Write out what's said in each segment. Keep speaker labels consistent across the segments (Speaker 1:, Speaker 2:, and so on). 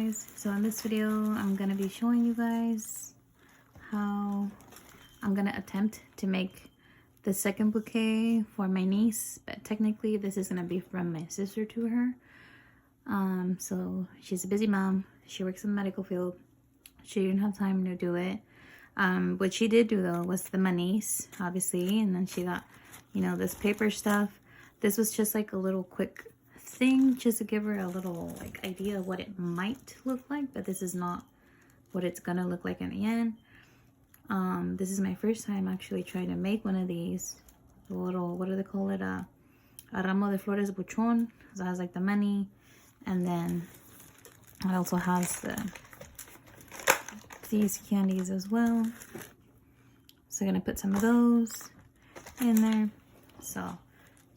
Speaker 1: guys, so in this video I'm gonna be showing you guys how I'm gonna attempt to make the second bouquet for my niece, but technically this is gonna be from my sister to her. So she's a busy mom, she works in the medical field, she didn't have time to do it. What she did do though was the manis, obviously, and then she got, you know, this paper stuff. This was just like a little quick thing just to give her a little like idea of what it might look like, but this is not what it's gonna look like in the end. This is my first time actually trying to make one of these. A little, what do they call it? A ramo de flores buchón. So it has like the money, and then it also has these candies as well. So I'm gonna put some of those in there. So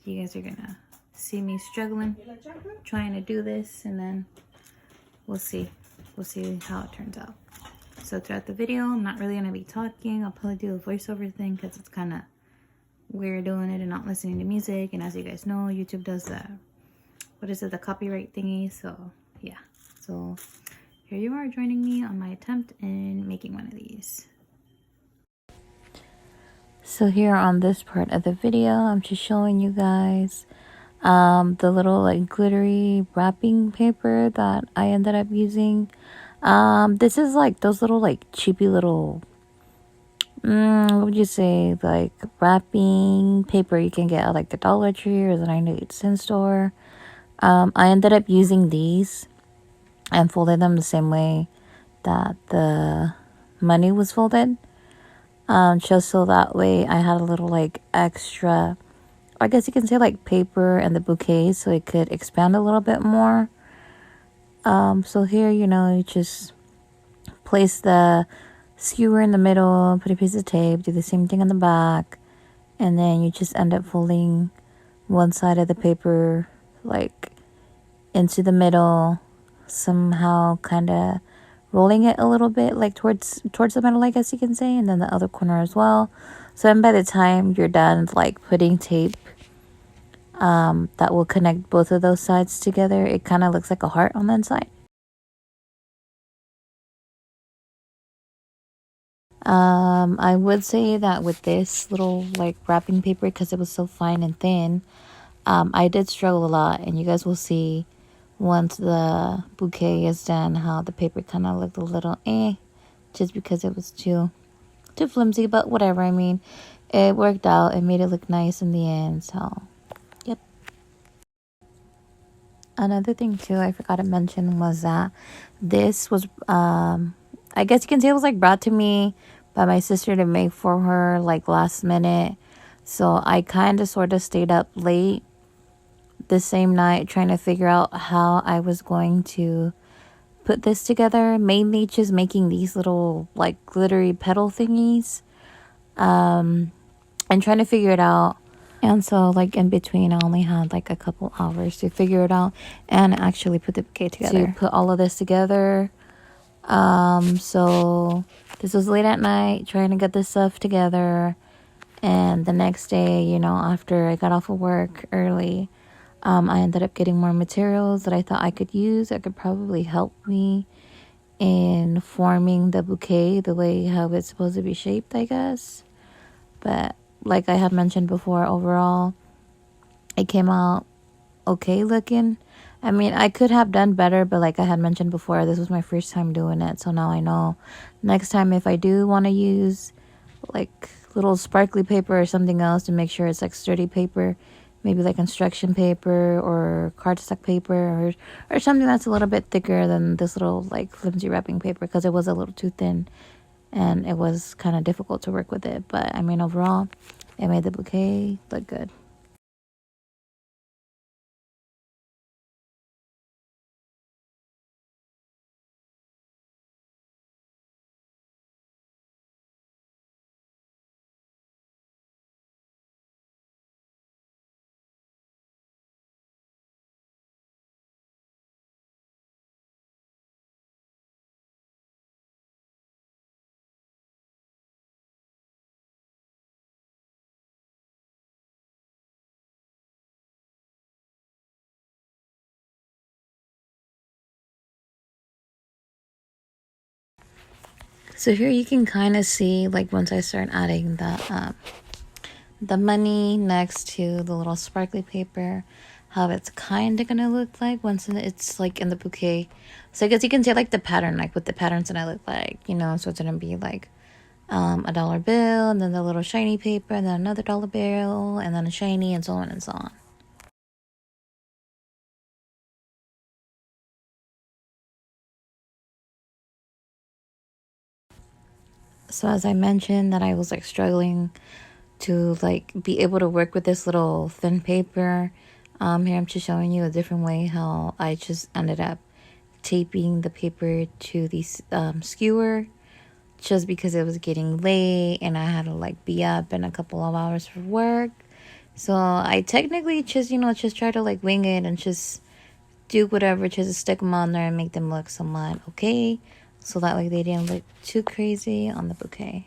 Speaker 1: you guys are gonna see me struggling trying to do this, and then we'll see how it turns out. So throughout the video I'm not really gonna be talking. I'll probably do a voiceover thing because it's kind of weird doing it and not listening to music, and as you guys know, YouTube does the, what is it, the copyright thingy. So yeah, so here you are joining me on my attempt in making one of these. So here on this part of the video, I'm just showing you guys the little like glittery wrapping paper that I ended up using. This is like those little like cheapy little, what would you say, like wrapping paper you can get at like the Dollar Tree or the 98-cent store. I ended up using these and folded them the same way that the money was folded. Just so that way I had a little like extra, I guess you can say, like paper and the bouquet, so it could expand a little bit more. So here, you know, you just place the skewer in the middle, put a piece of tape, do the same thing on the back, and then you just end up folding one side of the paper like into the middle, somehow kind of rolling it a little bit like towards the middle, I guess you can say, and then the other corner as well. So then by the time you're done like putting tape that will connect both of those sides together, it kind of looks like a heart on the inside. I would say that with this little like wrapping paper, because it was so fine and thin, I did struggle a lot, and you guys will see once the bouquet is done how the paper kind of looked a little just because it was too flimsy, but whatever. I mean, it worked out. It made it look nice in the end. So yep. Another thing too I forgot to mention was that this was I guess you can say it was like brought to me by my sister to make for her like last minute. So I kind of sort of stayed up late the same night trying to figure out how I was going to put this together, mainly just making these little like glittery petal thingies, and trying to figure it out. And so like in between I only had like a couple hours to figure it out and actually put the bouquet together, to put all of this together. So this was late at night trying to get this stuff together, and the next day, you know, after I got off of work early, I ended up getting more materials that I thought I could use that could probably help me in forming the bouquet the way how it's supposed to be shaped, I guess. But like I had mentioned before, overall it came out okay looking. I mean, I could have done better, but like I had mentioned before, this was my first time doing it, so now I know next time if I do want to use like little sparkly paper or something else to make sure it's like sturdy paper, maybe like construction paper or cardstock paper, or something that's a little bit thicker than this little like flimsy wrapping paper, because it was a little too thin and it was kind of difficult to work with it. But I mean, overall it made the bouquet look good. So here you can kind of see, like, once I start adding the money next to the little sparkly paper, how it's kind of gonna look like once it's like in the bouquet. So I guess you can see like the pattern, like what the patterns gonna look like, you know. So it's gonna be like a dollar bill, and then the little shiny paper, and then another dollar bill, and then a shiny, and so on and so on. So as I mentioned that I was like struggling to like be able to work with this little thin paper. Here I'm just showing you a different way how I just ended up taping the paper to the skewer, just because it was getting late and I had to like be up in a couple of hours for work. So I technically just, you know, just try to like wing it and just do whatever, just to stick them on there and make them look somewhat okay, so that way they didn't look too crazy on the bouquet.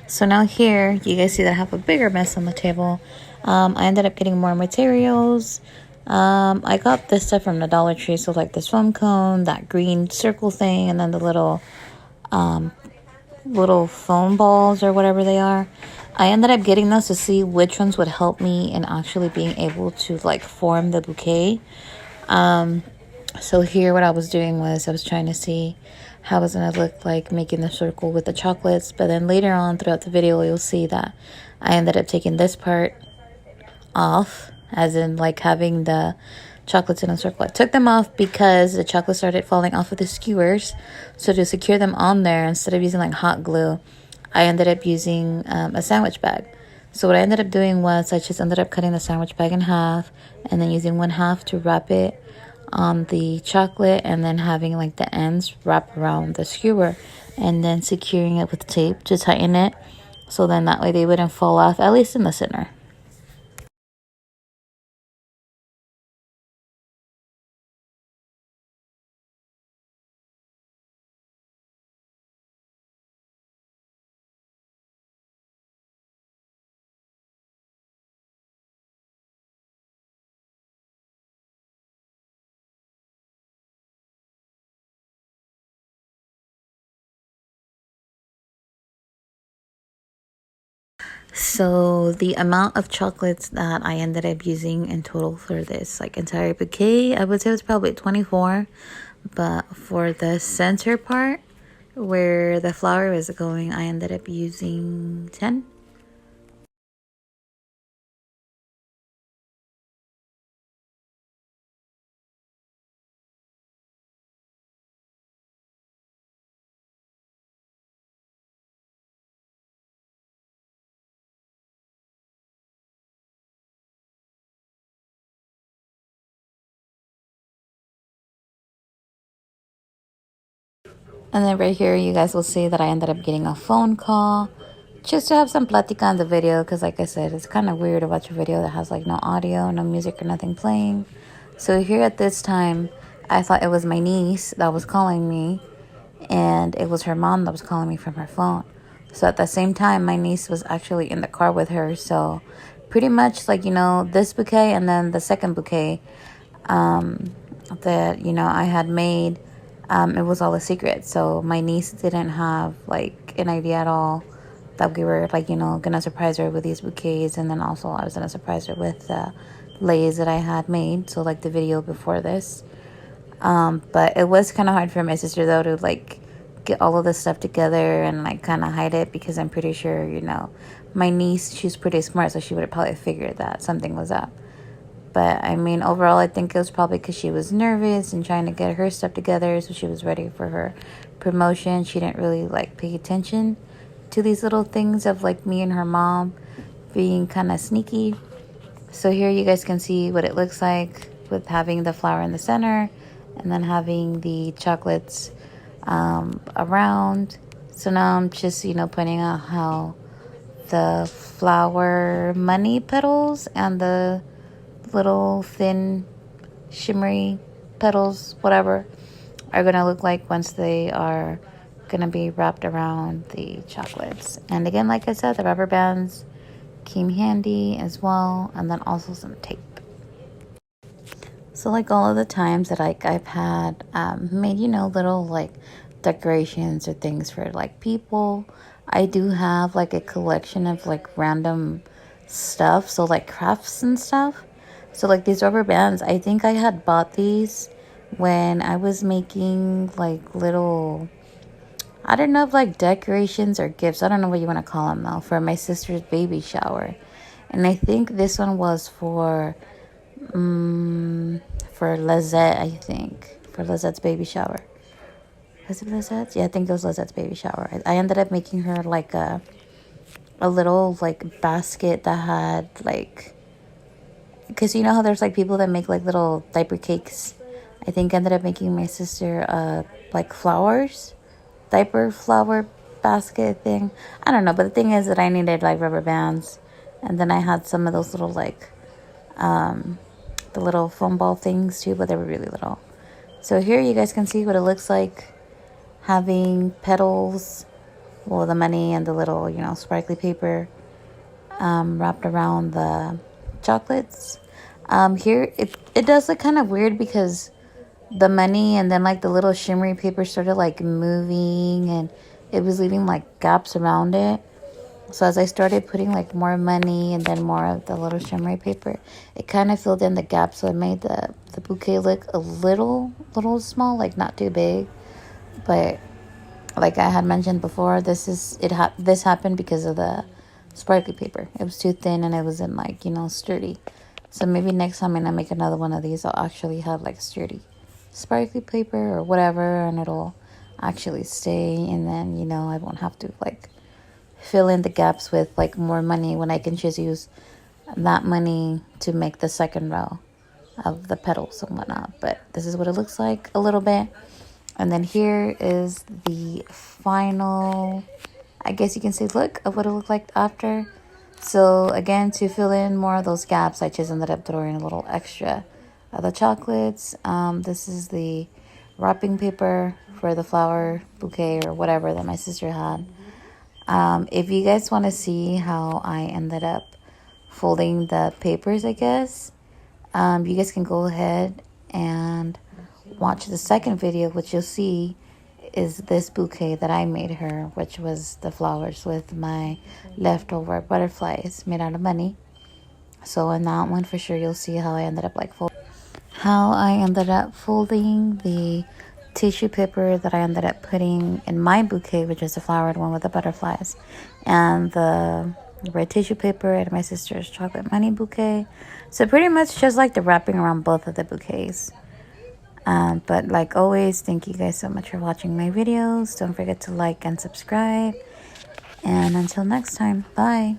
Speaker 1: So now here, you guys see that I have a bigger mess on the table. I ended up getting more materials. I got this stuff from the Dollar Tree, so like this foam cone, that green circle thing, and then the little foam balls or whatever they are. I ended up getting those to see which ones would help me in actually being able to like form the bouquet. So here what I was doing was I was trying to see how it was going to look like making the circle with the chocolates. But then later on throughout the video, you'll see that I ended up taking this part off, as in like having the chocolates in a circle. I took them off because the chocolate started falling off of the skewers. So to secure them on there, instead of using like hot glue, I ended up using a sandwich bag. So what I ended up doing was I just ended up cutting the sandwich bag in half and then using one half to wrap it on the chocolate, and then having like the ends wrap around the skewer and then securing it with tape to tighten it, so then that way they wouldn't fall off, at least in the center. So the amount of chocolates that I ended up using in total for this like entire bouquet, I would say it was probably 24. But for the center part where the flower was going, I ended up using 10. And then right here, you guys will see that I ended up getting a phone call just to have some platica on the video. Because like I said, it's kind of weird to watch a video that has like no audio, no music or nothing playing. So here at this time, I thought it was my niece that was calling me. And it was her mom that was calling me from her phone. So at the same time, my niece was actually in the car with her. So pretty much like, you know, this bouquet and then the second bouquet that, you know, I had made, it was all a secret. So my niece didn't have like an idea at all that we were like, you know, gonna surprise her with these bouquets. And then also I was gonna surprise her with the lays that I had made. So like the video before this. But it was kind of hard for my sister though to like get all of this stuff together and like kind of hide it, because I'm pretty sure, you know, my niece, she's pretty smart, so she would have probably figured that something was up. But I mean, overall, I think it was probably because she was nervous and trying to get her stuff together, so she was ready for her promotion. She didn't really like pay attention to these little things of like me and her mom being kind of sneaky. So here you guys can see what it looks like with having the flower in the center and then having the chocolates around. So now I'm just, you know, pointing out how the flower money petals and the little thin shimmery petals, whatever, are going to look like once they are going to be wrapped around the chocolates. And again, like I said, the rubber bands came handy as well, and then also some tape. So like all of the times that like I've had made, you know, little like decorations or things for like people, I do have like a collection of like random stuff, so like crafts and stuff. So like these rubber bands, I think I had bought these when I was making like little, I don't know if like decorations or gifts, I don't know what you want to call them though, for my sister's baby shower. And I think this one was for Lizette, I think. For Lizette's baby shower. Was it Lizette's? Yeah, I think it was Lizette's baby shower. I ended up making her like a little like basket that had like, because you know how there's like people that make like little diaper cakes. I think I ended up making my sister like flowers, diaper flower basket thing. I don't know, but the thing is that I needed like rubber bands, and then I had some of those little like the little foam ball things too, but they were really little. So here you guys can see what it looks like having petals, well, the money and the little, you know, sparkly paper wrapped around the chocolates. Here it does look kind of weird because the money and then like the little shimmery paper started like moving, and it was leaving like gaps around it. So as I started putting like more money and then more of the little shimmery paper, it kind of filled in the gaps. So it made the bouquet look a little small, like not too big. But like I had mentioned before, this happened because of the sparkly paper. It was too thin and it wasn't like, you know, sturdy. So maybe next time when I make another one of these, I'll actually have like sturdy sparkly paper or whatever, and it'll actually stay. And then, you know, I won't have to like fill in the gaps with like more money when I can just use that money to make the second row of the petals and whatnot. But this is what it looks like a little bit. And then here is the final, I guess you can say, look of what it looked like after. So again, to fill in more of those gaps, I just ended up throwing a little extra of the chocolates. This is the wrapping paper for the flower bouquet or whatever that my sister had. If you guys want to see how I ended up folding the papers, I guess, you guys can go ahead and watch the second video, which you'll see is this bouquet that I made her, which was the flowers with my leftover butterflies made out of money. So in that one, for sure, you'll see how I ended up folding the tissue paper that I ended up putting in my bouquet, which is the flowered one with the butterflies, and the red tissue paper in my sister's chocolate money bouquet. So pretty much just like the wrapping around both of the bouquets. But like always, thank you guys so much for watching my videos. Don't forget to like and subscribe. And until next time, bye.